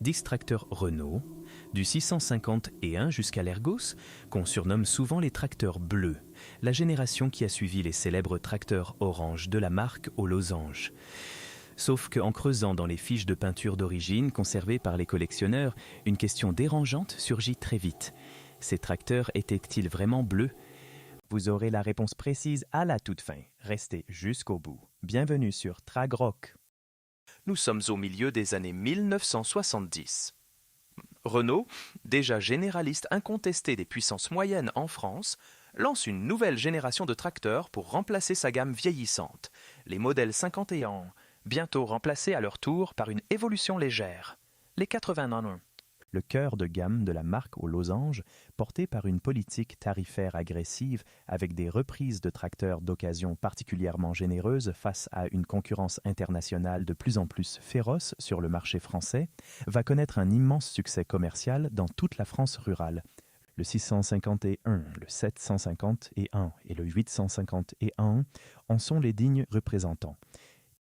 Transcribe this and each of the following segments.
10 tracteurs Renault, du 651 jusqu'à l'Ergos, qu'on surnomme souvent les tracteurs bleus, la génération qui a suivi les célèbres tracteurs orange de la marque aux losanges. Sauf qu'en creusant dans les fiches de peinture d'origine conservées par les collectionneurs, une question dérangeante surgit très vite. Ces tracteurs étaient-ils vraiment bleus ? Vous aurez la réponse précise à la toute fin. Restez jusqu'au bout. Bienvenue sur Tragrock. Nous sommes au milieu des années 1970. Renault, déjà généraliste incontesté des puissances moyennes en France, lance une nouvelle génération de tracteurs pour remplacer sa gamme vieillissante, les modèles 51, bientôt remplacés à leur tour par une évolution légère, les 81. Le cœur de gamme de la marque aux losanges, porté par une politique tarifaire agressive avec des reprises de tracteurs d'occasion particulièrement généreuses face à une concurrence internationale de plus en plus féroce sur le marché français, va connaître un immense succès commercial dans toute la France rurale. Le 651, le 751 et le 851 en sont les dignes représentants.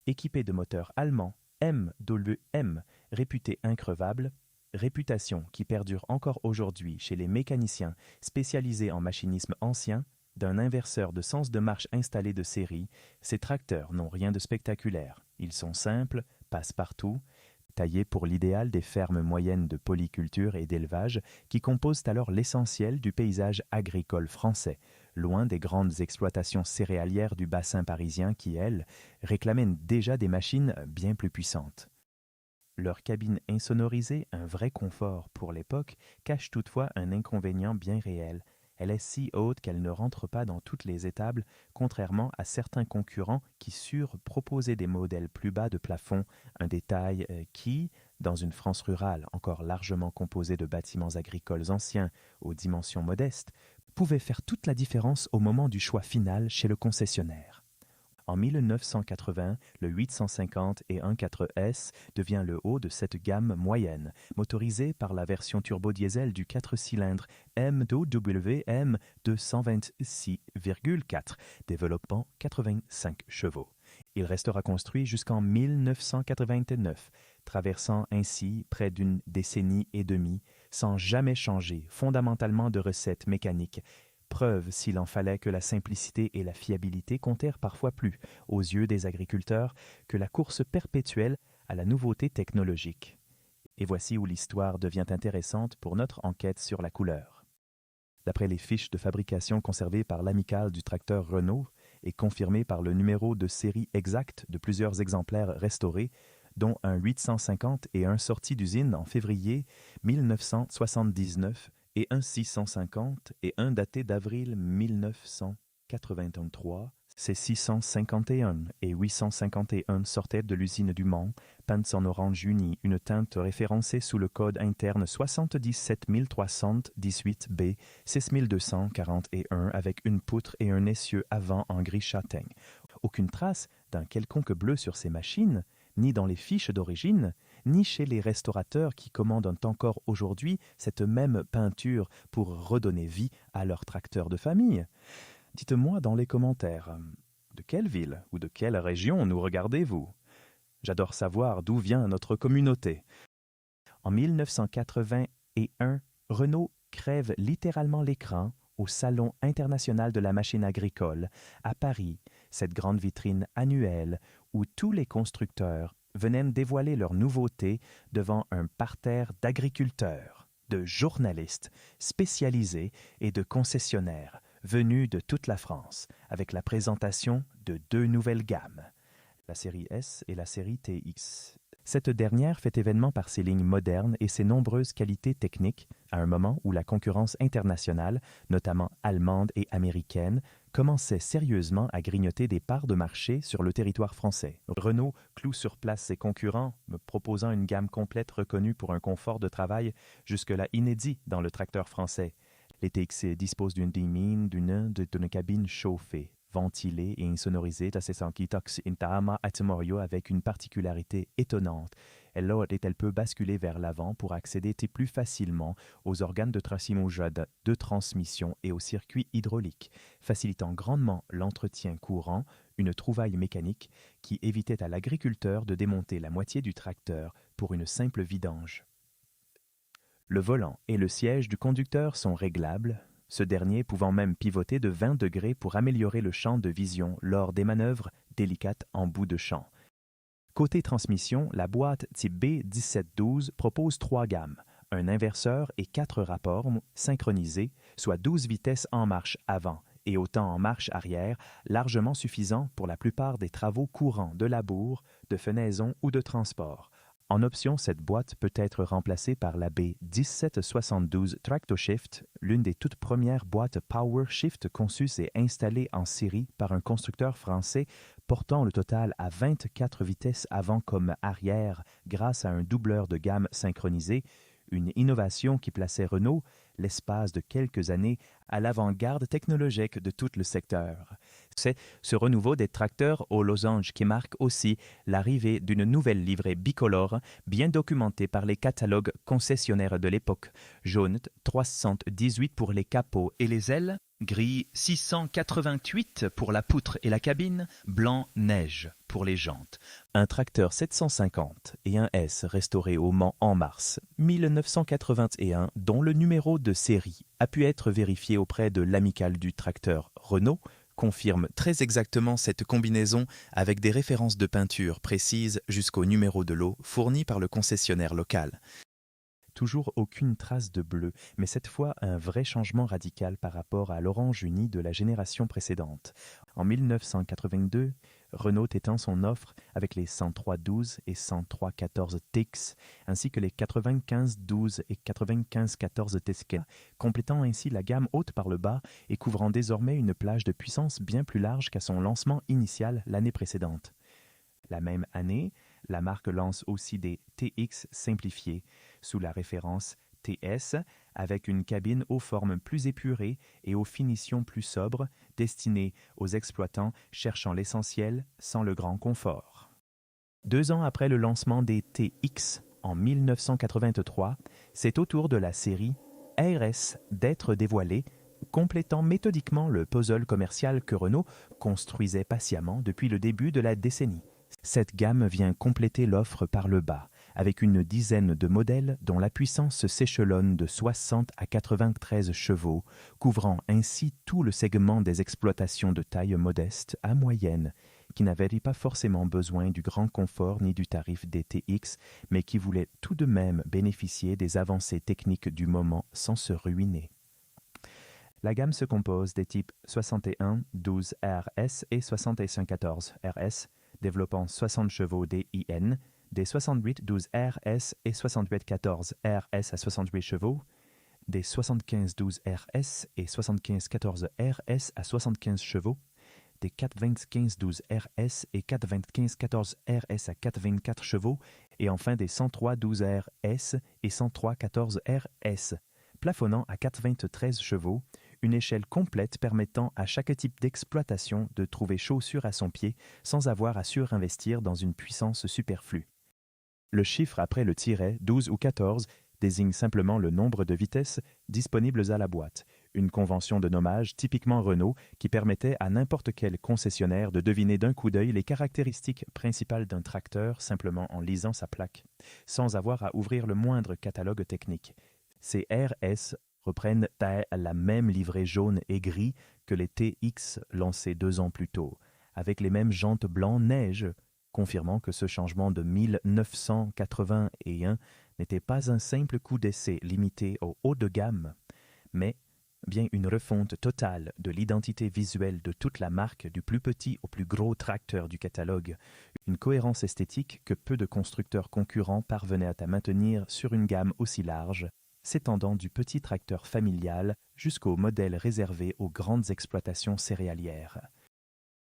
Équipés de moteurs allemands MWM, réputés increvables, réputation qui perdure encore aujourd'hui chez les mécaniciens spécialisés en machinisme ancien, d'un inverseur de sens de marche installé de série, ces tracteurs n'ont rien de spectaculaire. Ils sont simples, passent partout, taillés pour l'idéal des fermes moyennes de polyculture et d'élevage qui composent alors l'essentiel du paysage agricole français, loin des grandes exploitations céréalières du bassin parisien qui, elles, réclamaient déjà des machines bien plus puissantes. Leur cabine insonorisée, un vrai confort pour l'époque, cache toutefois un inconvénient bien réel. Elle est si haute qu'elle ne rentre pas dans toutes les étables, contrairement à certains concurrents qui proposaient des modèles plus bas de plafond, un détail qui, dans une France rurale encore largement composée de bâtiments agricoles anciens aux dimensions modestes, pouvait faire toute la différence au moment du choix final chez le concessionnaire. En 1980, le 850 et 1.4S devient le haut de cette gamme moyenne, motorisé par la version turbo-diesel du 4 cylindres MWM 226,4, développant 85 chevaux. Il restera construit jusqu'en 1989, traversant ainsi près d'une décennie et demie, sans jamais changer fondamentalement de recette mécanique. Preuve, s'il en fallait, que la simplicité et la fiabilité comptèrent parfois plus, aux yeux des agriculteurs, que la course perpétuelle à la nouveauté technologique. Et voici où l'histoire devient intéressante pour notre enquête sur la couleur. D'après les fiches de fabrication conservées par l'amicale du tracteur Renault et confirmées par le numéro de série exact de plusieurs exemplaires restaurés, dont un 850 et un sorti d'usine en février 1979, et un 650 et un daté d'avril 1983. Ces 651 et 851 sortaient de l'usine du Mans, peintes en orange uni, une teinte référencée sous le code interne 77318B 6241 avec une poutre et un essieu avant en gris châtaigne. Aucune trace d'un quelconque bleu sur ces machines, ni dans les fiches d'origine, ni chez les restaurateurs qui commandent encore aujourd'hui cette même peinture pour redonner vie à leur tracteur de famille. Dites-moi dans les commentaires, de quelle ville ou de quelle région nous regardez-vous ? J'adore savoir d'où vient notre communauté. En 1981, Renault crève littéralement l'écran au Salon international de la machine agricole, à Paris, cette grande vitrine annuelle où tous les constructeurs venaient dévoiler leurs nouveautés devant un parterre d'agriculteurs, de journalistes spécialisés et de concessionnaires venus de toute la France, avec la présentation de deux nouvelles gammes, la série S et la série TX. Cette dernière fait événement par ses lignes modernes et ses nombreuses qualités techniques, à un moment où la concurrence internationale, notamment allemande et américaine, commençait sérieusement à grignoter des parts de marché sur le territoire français. Renault cloue sur place ses concurrents, me proposant une gamme complète reconnue pour un confort de travail jusque-là inédit dans le tracteur français. Les TX disposent d'une d'une cabine chauffée, ventilée et insonorisée da Sessanquitox Intama Atmorio avec une particularité étonnante. Elle peut basculer vers l'avant pour accéder plus facilement aux organes de de transmission et aux circuits hydrauliques, facilitant grandement l'entretien courant, une trouvaille mécanique qui évitait à l'agriculteur de démonter la moitié du tracteur pour une simple vidange. Le volant et le siège du conducteur sont réglables, ce dernier pouvant même pivoter de 20 degrés pour améliorer le champ de vision lors des manœuvres délicates en bout de champ. Côté transmission, la boîte type B1712 propose 3 gammes, un inverseur et 4 rapports synchronisés, soit 12 vitesses en marche avant et autant en marche arrière, largement suffisant pour la plupart des travaux courants de labour, de fenaison ou de transport. En option, cette boîte peut être remplacée par la B1772 Tractoshift, l'une des toutes premières boîtes PowerShift conçues et installées en série par un constructeur français, portant le total à 24 vitesses avant comme arrière grâce à un doubleur de gamme synchronisé, une innovation qui plaçait Renault, l'espace de quelques années, à l'avant-garde technologique de tout le secteur. C'est ce renouveau des tracteurs aux losanges qui marque aussi l'arrivée d'une nouvelle livrée bicolore bien documentée par les catalogues concessionnaires de l'époque. Jaune 318 pour les capots et les ailes, gris 688 pour la poutre et la cabine, blanc neige pour les jantes. Un tracteur 750 et un S restauré au Mans en mars 1981 dont le numéro de série a pu être vérifié auprès de l'amicale du tracteur Renault, confirme très exactement cette combinaison avec des références de peinture précises jusqu'au numéro de lot fourni par le concessionnaire local. Toujours aucune trace de bleu, mais cette fois un vrai changement radical par rapport à l'orange uni de la génération précédente. En 1982, Renault étend son offre avec les 10312 et 10314 TX, ainsi que les 9512 et 9514 TSK, complétant ainsi la gamme haute par le bas et couvrant désormais une plage de puissance bien plus large qu'à son lancement initial l'année précédente. La même année, la marque lance aussi des TX simplifiés, sous la référence TS, avec une cabine aux formes plus épurées et aux finitions plus sobres, destinée aux exploitants cherchant l'essentiel sans le grand confort. 2 ans après le lancement des TX, en 1983, c'est au tour de la série RS d'être dévoilée, complétant méthodiquement le puzzle commercial que Renault construisait patiemment depuis le début de la décennie. Cette gamme vient compléter l'offre par le bas, avec une dizaine de modèles dont la puissance s'échelonne de 60 à 93 chevaux, couvrant ainsi tout le segment des exploitations de taille modeste à moyenne, qui n'avaient pas forcément besoin du grand confort ni du tarif des TX, mais qui voulaient tout de même bénéficier des avancées techniques du moment sans se ruiner. La gamme se compose des types 6112 RS et 6514 RS, développant 60 chevaux DIN, des 6812 RS et 6814 RS à 68 chevaux, des 7512 RS et 7514 RS à 75 chevaux, des 42512 RS et 42514 RS à 424 chevaux, et enfin des 10312 RS et 10314 RS, plafonnant à 423 chevaux, une échelle complète permettant à chaque type d'exploitation de trouver chaussure à son pied sans avoir à surinvestir dans une puissance superflue. Le chiffre après le tiret 12 ou 14 désigne simplement le nombre de vitesses disponibles à la boîte, une convention de nommage typiquement Renault qui permettait à n'importe quel concessionnaire de deviner d'un coup d'œil les caractéristiques principales d'un tracteur simplement en lisant sa plaque, sans avoir à ouvrir le moindre catalogue technique. Ces RS reprennent la même livrée jaune et gris que les TX lancés 2 ans plus tôt, avec les mêmes jantes blanc neige, confirmant que ce changement de 1981 n'était pas un simple coup d'essai limité au haut de gamme, mais bien une refonte totale de l'identité visuelle de toute la marque du plus petit au plus gros tracteur du catalogue, une cohérence esthétique que peu de constructeurs concurrents parvenaient à maintenir sur une gamme aussi large, s'étendant du petit tracteur familial jusqu'au modèle réservé aux grandes exploitations céréalières.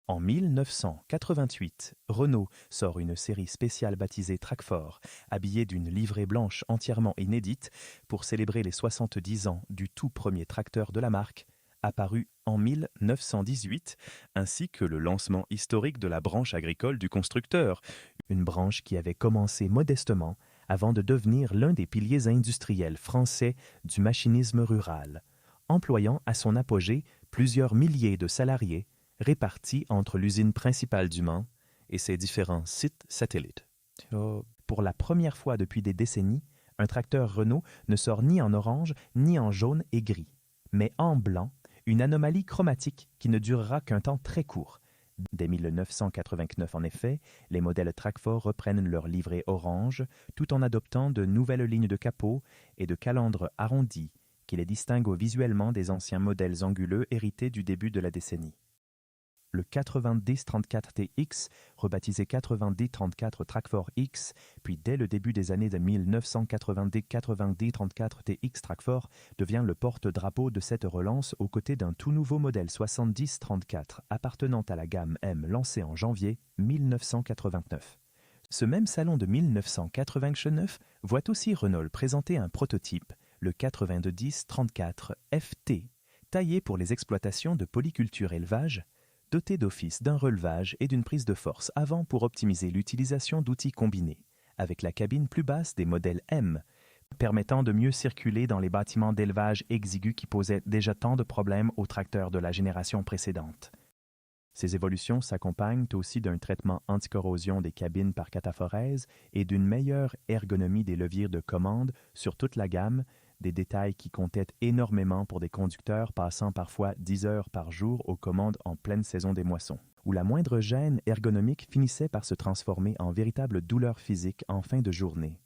En 1988, Renault sort une série spéciale baptisée Tracfort, habillée d'une livrée blanche entièrement inédite pour célébrer les 70 ans du tout premier tracteur de la marque, apparu en 1918, ainsi que le lancement historique de la branche agricole du constructeur, une branche qui avait commencé modestement avant de devenir l'un des piliers industriels français du machinisme rural, employant à son apogée plusieurs milliers de salariés répartis entre l'usine principale du Mans et ses différents sites satellites. Pour la première fois depuis des décennies, Un tracteur Renault ne sort ni en orange, ni en jaune et gris, mais en blanc, une anomalie chromatique qui ne durera qu'un temps très court. Dès 1989, en effet, les modèles Tracfort reprennent leur livrée orange, tout en adoptant de nouvelles lignes de capot et de calandres arrondis qui les distinguent visuellement des anciens modèles anguleux hérités du début de la décennie. Le 9034TX, rebaptisé 9034 Tracfort X, puis dès le début des années de 1990 9034TX Tracfort, devient le porte-drapeau de cette relance aux côtés d'un tout nouveau modèle 7034 appartenant à la gamme M lancé en janvier 1989. Ce même salon de 1989 voit aussi Renault présenter un prototype, le 9034 FT, taillé pour les exploitations de polyculture-élevage, doté d'office d'un relevage et d'une prise de force avant pour optimiser l'utilisation d'outils combinés, avec la cabine plus basse des modèles M, permettant de mieux circuler dans les bâtiments d'élevage exigus qui posaient déjà tant de problèmes aux tracteurs de la génération précédente. Ces évolutions s'accompagnent aussi d'un traitement anticorrosion des cabines par cataphorèse et d'une meilleure ergonomie des leviers de commande sur toute la gamme, des détails qui comptaient énormément pour des conducteurs passant parfois 10 heures par jour aux commandes en pleine saison des moissons, où la moindre gêne ergonomique finissait par se transformer en véritable douleur physique en fin de journée.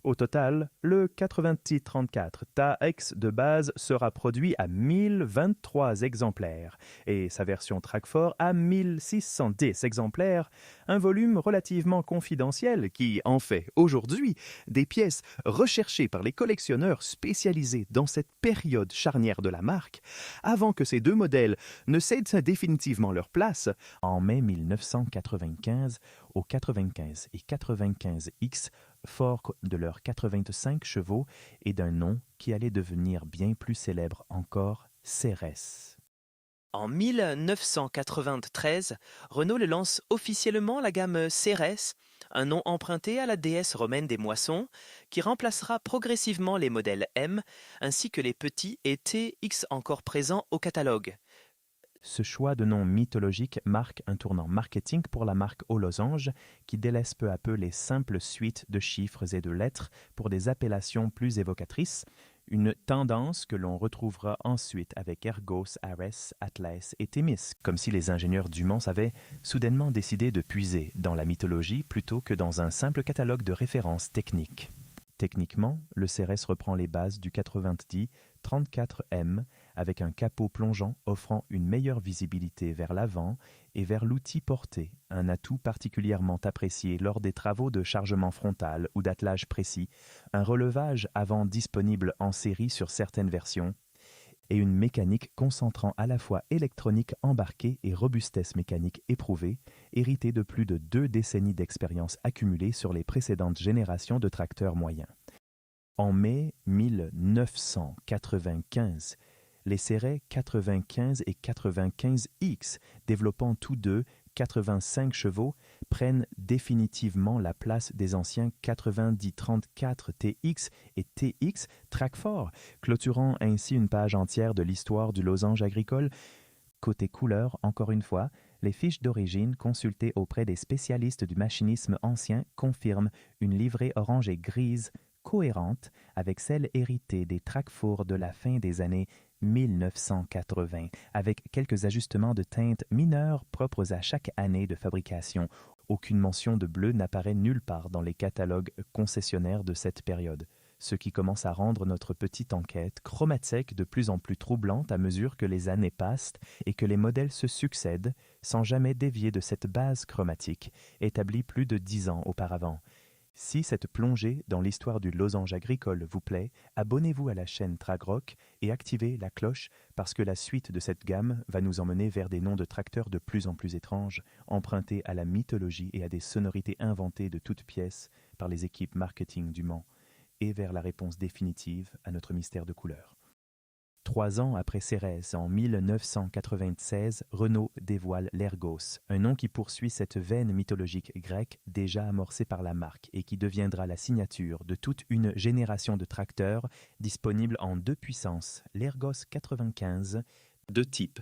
Au total, le 9034 TAX de base sera produit à 1023 exemplaires et sa version Tracfort à 1610 exemplaires, un volume relativement confidentiel qui en fait aujourd'hui des pièces recherchées par les collectionneurs spécialisés dans cette période charnière de la marque, avant que ces deux modèles ne cèdent définitivement leur place en mai 1995 aux 95 et 95X, forts de leurs 85 chevaux et d'un nom qui allait devenir bien plus célèbre encore, CRS. En 1993, Renault lance officiellement la gamme CRS, un nom emprunté à la déesse romaine des moissons, qui remplacera progressivement les modèles M, ainsi que les petits et TX encore présents au catalogue. Ce choix de nom mythologique marque un tournant marketing pour la marque aux losanges qui délaisse peu à peu les simples suites de chiffres et de lettres pour des appellations plus évocatrices, une tendance que l'on retrouvera ensuite avec Ergos, Ares, Atlas et Thémis, comme si les ingénieurs du Mans avaient soudainement décidé de puiser dans la mythologie plutôt que dans un simple catalogue de références techniques. Techniquement, le CRS reprend les bases du 90 34M avec un capot plongeant offrant une meilleure visibilité vers l'avant et vers l'outil porté, un atout particulièrement apprécié lors des travaux de chargement frontal ou d'attelage précis, un relevage avant disponible en série sur certaines versions, et une mécanique concentrant à la fois électronique embarquée et robustesse mécanique éprouvée, héritée de plus de 2 décennies d'expérience accumulée sur les précédentes générations de tracteurs moyens. En mai 1995, les séries 95 et 95X, développant tous deux 85 chevaux, prennent définitivement la place des anciens 90-34 TX et TX Tracfort, clôturant ainsi une page entière de l'histoire du losange agricole. Côté couleur, encore une fois, les fiches d'origine consultées auprès des spécialistes du machinisme ancien confirment une livrée orange et grise cohérente avec celle héritée des Tracfort de la fin des années 1980, avec quelques ajustements de teinte mineurs propres à chaque année de fabrication. Aucune mention de bleu n'apparaît nulle part dans les catalogues concessionnaires de cette période, ce qui commence à rendre notre petite enquête chromatique de plus en plus troublante à mesure que les années passent et que les modèles se succèdent sans jamais dévier de cette base chromatique établie plus de 10 ans auparavant. Si cette plongée dans l'histoire du losange agricole vous plaît, abonnez-vous à la chaîne Tragrock et activez la cloche parce que la suite de cette gamme va nous emmener vers des noms de tracteurs de plus en plus étranges, empruntés à la mythologie et à des sonorités inventées de toutes pièces par les équipes marketing du Mans, et vers la réponse définitive à notre mystère de couleur. 3 ans après Cérès, en 1996, Renault dévoile l'Ergos, un nom qui poursuit cette veine mythologique grecque déjà amorcée par la marque et qui deviendra la signature de toute une génération de tracteurs disponibles en 2 puissances, l'Ergos 95, de type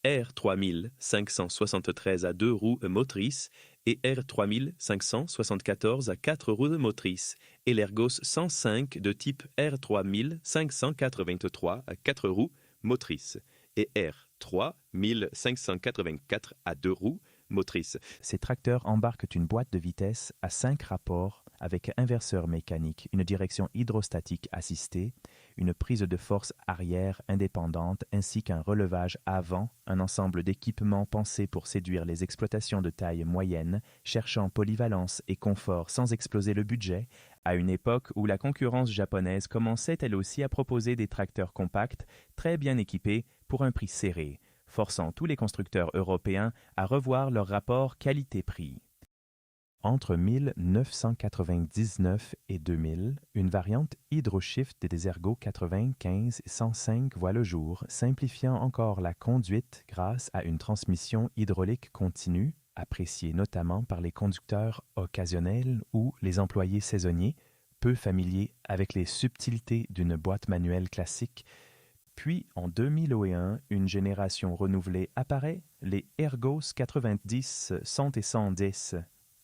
R3573 à 2 roues motrices et R3574 à 4 roues motrices et l'Ergos 105 de type R3583 à 4 roues motrices et R3584 à 2 roues motrices. Ces tracteurs embarquent une boîte de vitesse à 5 rapports avec inverseur mécanique, une direction hydrostatique assistée, une prise de force arrière indépendante ainsi qu'un relevage avant, un ensemble d'équipements pensés pour séduire les exploitations de taille moyenne, cherchant polyvalence et confort sans exploser le budget, à une époque où la concurrence japonaise commençait elle aussi à proposer des tracteurs compacts, très bien équipés pour un prix serré, forçant tous les constructeurs européens à revoir leur rapport qualité-prix. Entre 1999 et 2000, une variante HydroShift des Ergo 95 et 105 voit le jour, simplifiant encore la conduite grâce à une transmission hydraulique continue, appréciée notamment par les conducteurs occasionnels ou les employés saisonniers, peu familiers avec les subtilités d'une boîte manuelle classique. Puis, en 2001, une génération renouvelée apparaît, les Ergos 90, 100 et 110,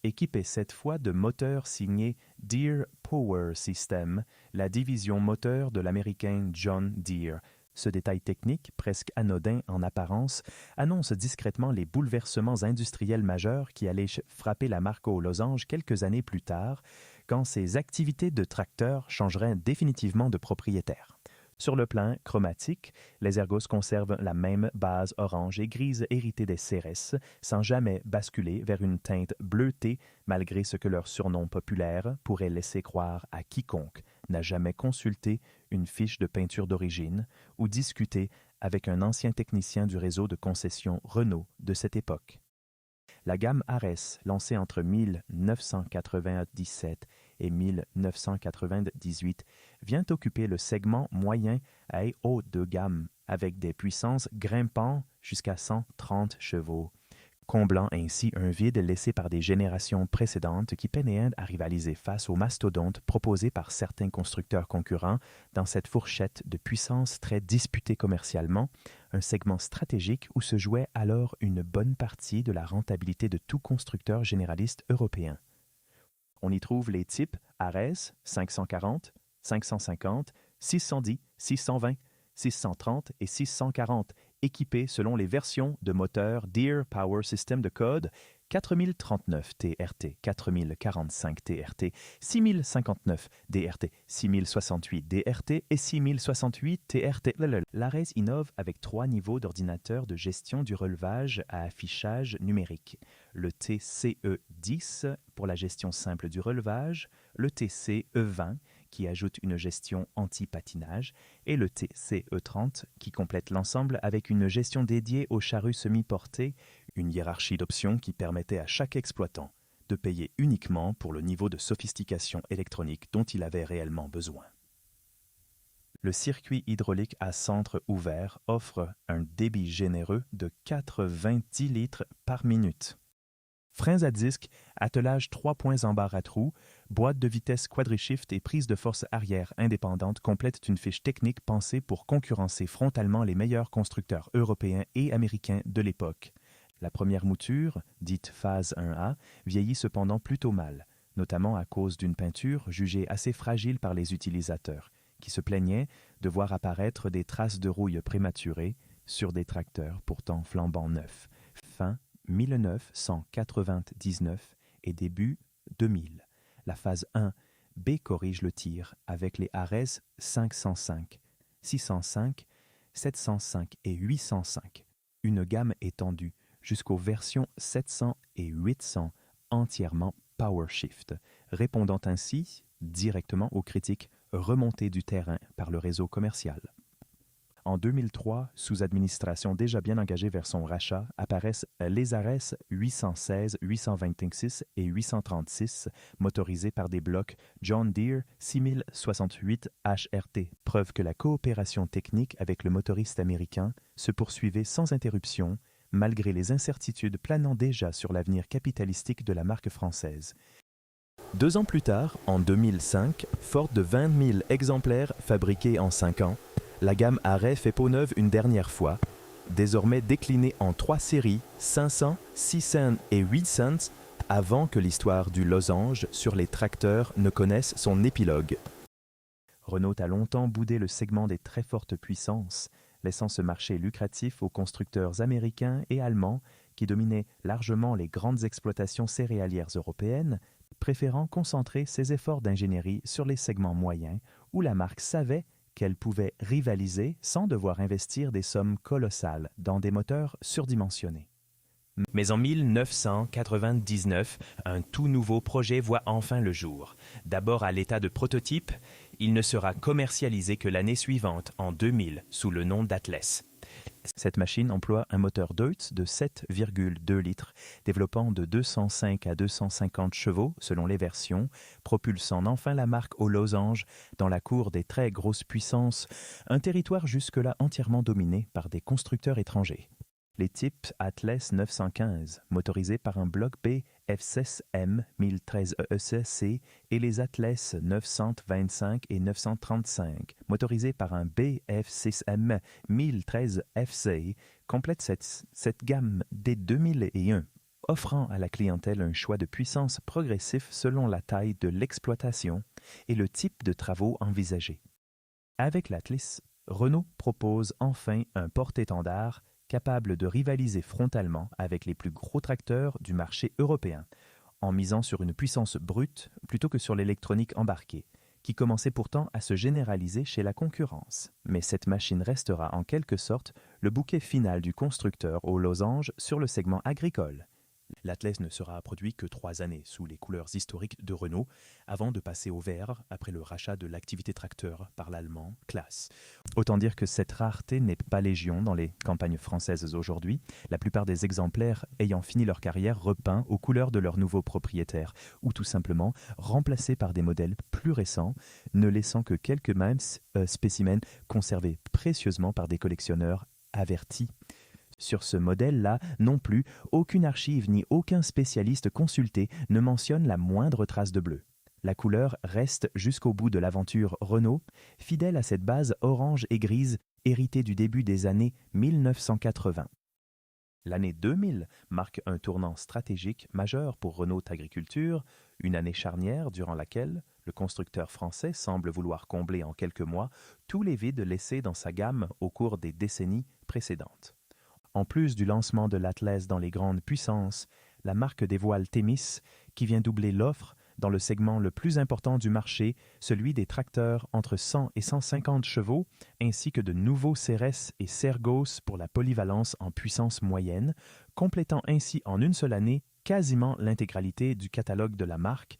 équipés cette fois de moteurs signés Deere Power System, la division moteur de l'américain John Deere. Ce détail technique, presque anodin en apparence, annonce discrètement les bouleversements industriels majeurs qui allaient frapper la marque aux losanges quelques années plus tard, quand ses activités de tracteur changeraient définitivement de propriétaire. Sur le plan chromatique, les Ergos conservent la même base orange et grise héritée des CRS, sans jamais basculer vers une teinte bleutée, malgré ce que leur surnom populaire pourrait laisser croire à quiconque n'a jamais consulté une fiche de peinture d'origine ou discuté avec un ancien technicien du réseau de concession Renault de cette époque. La gamme Ares, lancée entre 1997 et 1998, vient occuper le segment moyen à haut de gamme, avec des puissances grimpant jusqu'à 130 chevaux, comblant ainsi un vide laissé par des générations précédentes qui peinaient à rivaliser face aux mastodontes proposés par certains constructeurs concurrents dans cette fourchette de puissance très disputée commercialement, un segment stratégique où se jouait alors une bonne partie de la rentabilité de tout constructeur généraliste européen. On y trouve les types Ares 540, 550, 610, 620, 630 et 640, équipés selon les versions de moteurs Deere Power System de code 4039 TRT, 4045 TRT, 6059 DRT, 6068 DRT et 6068 TRT. L'Ares innove avec 3 niveaux d'ordinateur de gestion du relevage à affichage numérique. Le TCE10 pour la gestion simple du relevage, le TCE20 qui ajoute une gestion anti-patinage et le TCE30 qui complète l'ensemble avec une gestion dédiée aux charrues semi-portées, une hiérarchie d'options qui permettait à chaque exploitant de payer uniquement pour le niveau de sophistication électronique dont il avait réellement besoin. Le circuit hydraulique à centre ouvert offre un débit généreux de 90 litres par minute. Freins à disque, attelage 3 points en barre à trous, boîte de vitesse quadri-shift et prise de force arrière indépendante complètent une fiche technique pensée pour concurrencer frontalement les meilleurs constructeurs européens et américains de l'époque. La première mouture, dite phase 1A, vieillit cependant plutôt mal, notamment à cause d'une peinture jugée assez fragile par les utilisateurs, qui se plaignaient de voir apparaître des traces de rouille prématurées sur des tracteurs pourtant flambant neufs. Fin 1999 et début 2000. La phase 1B corrige le tir avec les Ares 505, 605, 705 et 805, une gamme étendue jusqu'aux versions 700 et 800 entièrement PowerShift, répondant ainsi directement aux critiques remontées du terrain par le réseau commercial. En 2003, sous administration déjà bien engagée vers son rachat, apparaissent les Ares 816, 826 et 836, motorisés par des blocs John Deere 6068 HRT, preuve que la coopération technique avec le motoriste américain se poursuivait sans interruption, malgré les incertitudes planant déjà sur l'avenir capitalistique de la marque française. 2 ans plus tard, en 2005, forte de 20 000 exemplaires fabriqués en 5 ans, la gamme Ares fait peau neuve une dernière fois, désormais déclinée en 3 séries, 500, 600 et 800, avant que l'histoire du losange sur les tracteurs ne connaisse son épilogue. Renault a longtemps boudé le segment des très fortes puissances, laissant ce marché lucratif aux constructeurs américains et allemands qui dominaient largement les grandes exploitations céréalières européennes, préférant concentrer ses efforts d'ingénierie sur les segments moyens où la marque savait qu'elle pouvait rivaliser sans devoir investir des sommes colossales dans des moteurs surdimensionnés. Mais en 1999, un tout nouveau projet voit enfin le jour. D'abord à l'état de prototype, il ne sera commercialisé que l'année suivante, en 2000, sous le nom d'Atlas. Cette machine emploie un moteur Deutz de 7,2 litres, développant de 205 à 250 chevaux selon les versions, propulsant enfin la marque aux losanges dans la cour des très grosses puissances, un territoire jusque-là entièrement dominé par des constructeurs étrangers. Les types Atlas 915, motorisés par un bloc B F6M 1013 EEC et les Atlas 925 et 935, motorisés par un BF6M 1013 FC, complètent cette gamme dès 2001, offrant à la clientèle un choix de puissance progressif selon la taille de l'exploitation et le type de travaux envisagés. Avec l'Atlas, Renault propose enfin un porte-étendard capable de rivaliser frontalement avec les plus gros tracteurs du marché européen, en misant sur une puissance brute plutôt que sur l'électronique embarquée, qui commençait pourtant à se généraliser chez la concurrence. Mais cette machine restera en quelque sorte le bouquet final du constructeur aux losanges sur le segment agricole. L'Atlas ne sera produit que 3 années sous les couleurs historiques de Renault, avant de passer au vert après le rachat de l'activité tracteur par l'allemand Claas. Autant dire que cette rareté n'est pas légion dans les campagnes françaises aujourd'hui, la plupart des exemplaires ayant fini leur carrière repeints aux couleurs de leurs nouveaux propriétaires, ou tout simplement remplacés par des modèles plus récents, ne laissant que quelques mêmes spécimens conservés précieusement par des collectionneurs avertis. Sur ce modèle-là, non plus, aucune archive ni aucun spécialiste consulté ne mentionne la moindre trace de bleu. La couleur reste jusqu'au bout de l'aventure Renault, fidèle à cette base orange et grise héritée du début des années 1980. L'année 2000 marque un tournant stratégique majeur pour Renault Agriculture, une année charnière durant laquelle le constructeur français semble vouloir combler en quelques mois tous les vides laissés dans sa gamme au cours des décennies précédentes. En plus du lancement de l'Atlas dans les grandes puissances, la marque dévoile Themis, qui vient doubler l'offre dans le segment le plus important du marché, celui des tracteurs entre 100 et 150 chevaux, ainsi que de nouveaux Ceres et Sergos pour la polyvalence en puissance moyenne, complétant ainsi en une seule année quasiment l'intégralité du catalogue de la marque,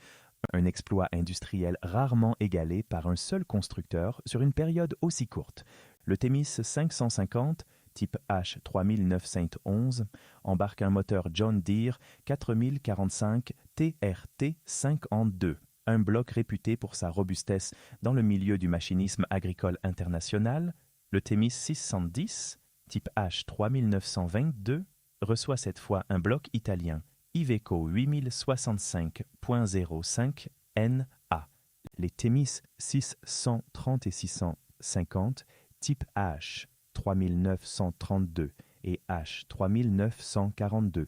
un exploit industriel rarement égalé par un seul constructeur sur une période aussi courte. Le Themis 550 type H3911, embarque un moteur John Deere 4045 TRT52, un bloc réputé pour sa robustesse dans le milieu du machinisme agricole international. Le Themis 610, type H3922, reçoit cette fois un bloc italien Iveco 8065.05 NA. Les Themis 630 et 650, type H 3932 et H3942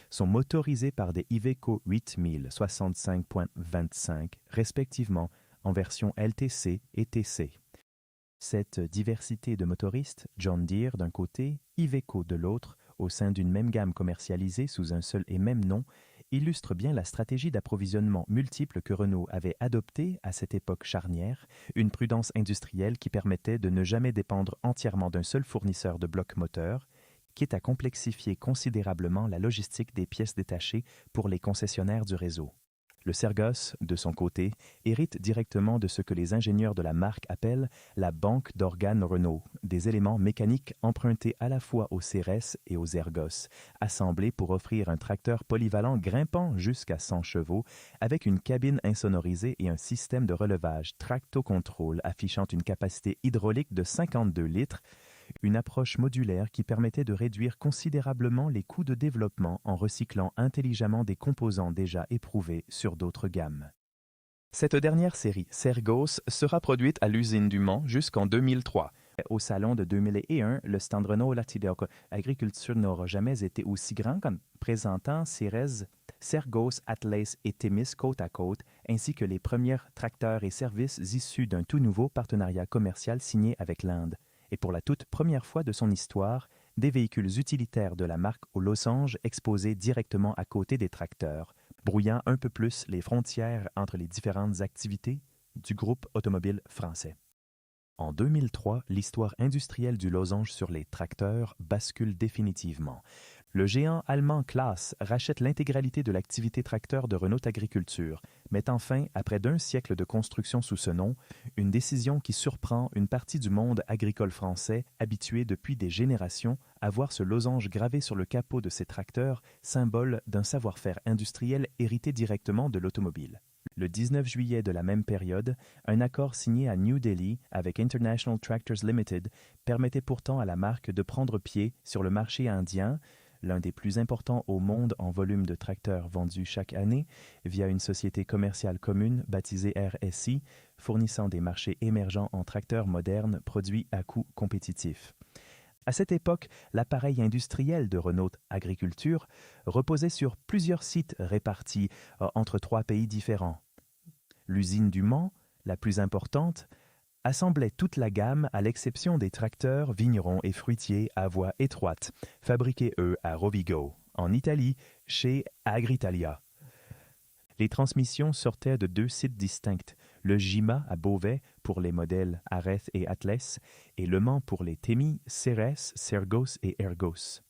sont motorisés par des Iveco 8065.25 respectivement en version LTC et TC. Cette diversité de motoristes, John Deere d'un côté, Iveco de l'autre, au sein d'une même gamme commercialisée sous un seul et même nom, illustre bien la stratégie d'approvisionnement multiple que Renault avait adoptée à cette époque charnière, une prudence industrielle qui permettait de ne jamais dépendre entièrement d'un seul fournisseur de blocs moteurs, quitte à complexifier considérablement la logistique des pièces détachées pour les concessionnaires du réseau. Le Sergos, de son côté, hérite directement de ce que les ingénieurs de la marque appellent la banque d'organes Renault, des éléments mécaniques empruntés à la fois aux Ceres et aux Ergos, assemblés pour offrir un tracteur polyvalent grimpant jusqu'à 100 chevaux, avec une cabine insonorisée et un système de relevage tracto-control affichant une capacité hydraulique de 52 litres, une approche modulaire qui permettait de réduire considérablement les coûts de développement en recyclant intelligemment des composants déjà éprouvés sur d'autres gammes. Cette dernière série, Sergos, sera produite à l'usine du Mans jusqu'en 2003. Au salon de 2001, le stand Renault Agriculture n'aura jamais été aussi grand qu'en présentant Ceres Sergos, Atlas et Themis côte à côte, ainsi que les premiers tracteurs et services issus d'un tout nouveau partenariat commercial signé avec l'Inde. Et pour la toute première fois de son histoire, des véhicules utilitaires de la marque aux losanges exposés directement à côté des tracteurs, brouillant un peu plus les frontières entre les différentes activités du groupe automobile français. En 2003, l'histoire industrielle du losange sur les tracteurs bascule définitivement. Le géant allemand Claas rachète l'intégralité de l'activité tracteur de Renault Agriculture, mettant fin, après d'un siècle de construction sous ce nom, une décision qui surprend une partie du monde agricole français habitué depuis des générations à voir ce losange gravé sur le capot de ses tracteurs, symbole d'un savoir-faire industriel hérité directement de l'automobile. Le 19 juillet de la même période, un accord signé à New Delhi avec International Tractors Limited permettait pourtant à la marque de prendre pied sur le marché indien, l'un des plus importants au monde en volume de tracteurs vendus chaque année, via une société commerciale commune baptisée RSI, fournissant des marchés émergents en tracteurs modernes produits à coût compétitif. À cette époque, l'appareil industriel de Renault Agriculture reposait sur plusieurs sites répartis entre 3 pays différents. L'usine du Mans, la plus importante, assemblait toute la gamme à l'exception des tracteurs vignerons et fruitiers à voie étroite, fabriqués eux à Rovigo, en Italie, chez Agritalia. Les transmissions sortaient de 2 sites distincts, le Jima à Beauvais pour les modèles Ares et Atlas, et Le Mans pour les Temi, Ceres, Sergos et Ergos.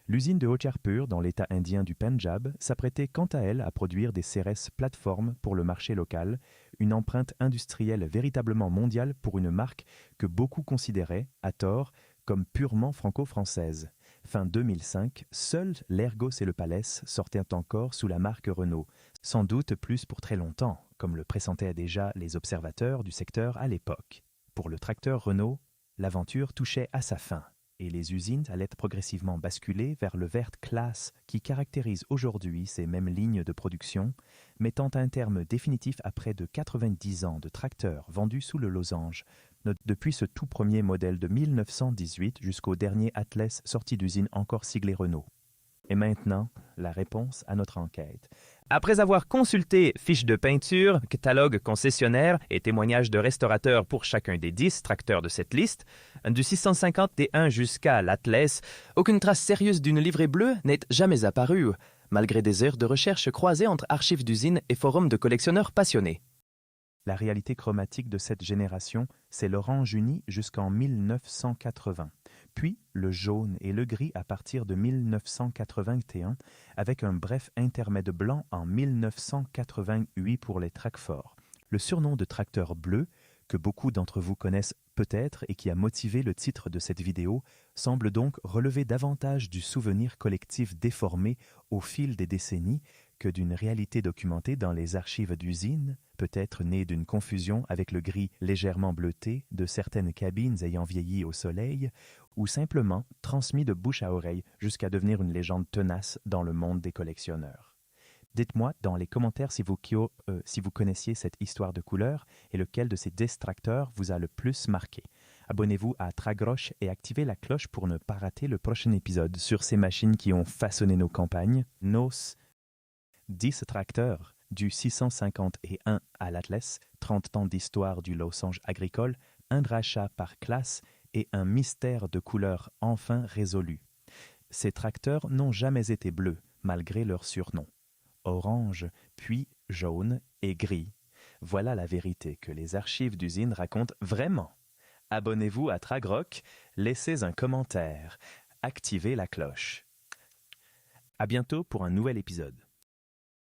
L'usine de Hocharpur, dans l'État indien du Pendjab, s'apprêtait quant à elle à produire des Ceres plateformes pour le marché local, une empreinte industrielle véritablement mondiale pour une marque que beaucoup considéraient, à tort, comme purement franco-française. Fin 2005, seuls l'Ergos et le Palès sortaient encore sous la marque Renault, sans doute plus pour très longtemps, comme le pressentaient déjà les observateurs du secteur à l'époque. Pour le tracteur Renault, l'aventure touchait à sa fin, et les usines allaient progressivement basculer vers le vert classe qui caractérise aujourd'hui ces mêmes lignes de production, mettant un terme définitif à près de 90 ans de tracteurs vendus sous le losange, depuis ce tout premier modèle de 1918 jusqu'au dernier Atlas sorti d'usine encore siglé Renault. Et maintenant, la réponse à notre enquête. Après avoir consulté fiches de peinture, catalogue concessionnaire et témoignages de restaurateurs pour chacun des 10 tracteurs de cette liste, du 650 D1 jusqu'à l'Atlas, aucune trace sérieuse d'une livrée bleue n'est jamais apparue, malgré des heures de recherche croisées entre archives d'usines et forums de collectionneurs passionnés. La réalité chromatique de cette génération, c'est l'orange uni jusqu'en 1980, puis le jaune et le gris à partir de 1981, avec un bref intermède blanc en 1988 pour les Tracfort. Le surnom de tracteur bleu, que beaucoup d'entre vous connaissent peut-être et qui a motivé le titre de cette vidéo, semble donc relever davantage du souvenir collectif déformé au fil des décennies que d'une réalité documentée dans les archives d'usines, peut-être née d'une confusion avec le gris légèrement bleuté de certaines cabines ayant vieilli au soleil, ou simplement transmis de bouche à oreille jusqu'à devenir une légende tenace dans le monde des collectionneurs. Dites-moi dans les commentaires si vous connaissiez cette histoire de couleur et lequel de ces 10 tracteurs vous a le plus marqué. Abonnez-vous à Tragroche et activez la cloche pour ne pas rater le prochain épisode sur ces machines qui ont façonné nos campagnes, nos 10 tracteurs, du 651 à l'Atlas, 30 ans d'histoire du losange agricole, un rachat par classe et un mystère de couleur enfin résolu. Ces tracteurs n'ont jamais été bleus, malgré leur surnom. Orange, puis jaune et gris. Voilà la vérité que les archives d'usine racontent vraiment. Abonnez-vous à Tragrock, laissez un commentaire, activez la cloche. À bientôt pour un nouvel épisode.